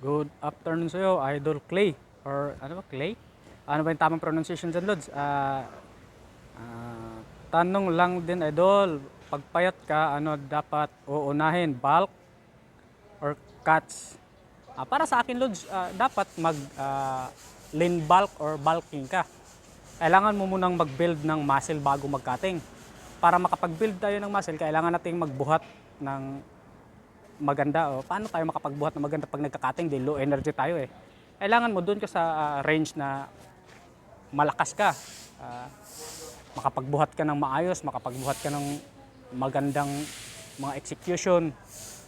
Good afternoon sa'yo, Idol Clay. Or ano ba, Clay? Ano ba yung tamang pronunciation dyan, Lods? Tanong lang din, Idol. Pagpayat ka, ano dapat uunahin? Bulk or cuts? Para sa akin, Lods, dapat lean bulk or bulking ka. Kailangan mo munang mag-build ng muscle bago mag-cutting. Para makapag-build tayo ng muscle, kailangan nating magbuhat ng maganda. O paano tayo makapagbuhat ng maganda pag nagka-cutting? Di low energy tayo eh. Kailangan mo doon ka sa range na malakas ka. Makapagbuhat ka ng maayos, makapagbuhat ka ng magandang mga execution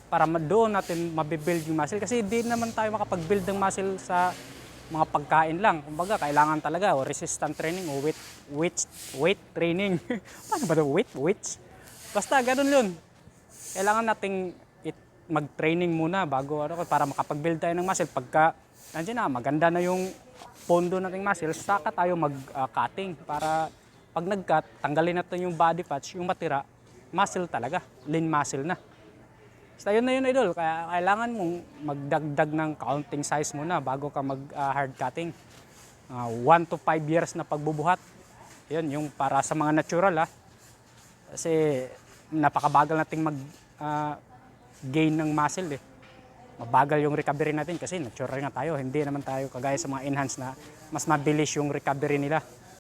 para doon natin mabibuild yung muscle. Kasi di naman tayo makapag-build ng muscle sa mga pagkain lang. Kumbaga, kailangan talaga o resistant training o weight training. Paano ba ito? Weights? Basta ganun yun. Kailangan nating mag-training muna bago para makapag-build tayo ng muscle. Pagka nandiyan na, maganda na yung pondo nating muscle, saka tayo mag-cutting para pag nag-cut, tanggalin natin yung body fats, yung matira, muscle talaga, lean muscle na. Basta yun na yun, Idol. Kaya kailangan mong magdagdag ng counting size muna bago ka mag-hard cutting. 1 to 5 years na pagbubuhat. Yun, yung para sa mga natural Kasi napakabagal nating gain ng muscle eh. Mabagal yung recovery natin kasi natural nga tayo. Hindi naman tayo kagaya sa mga enhanced na mas mabilis yung recovery nila.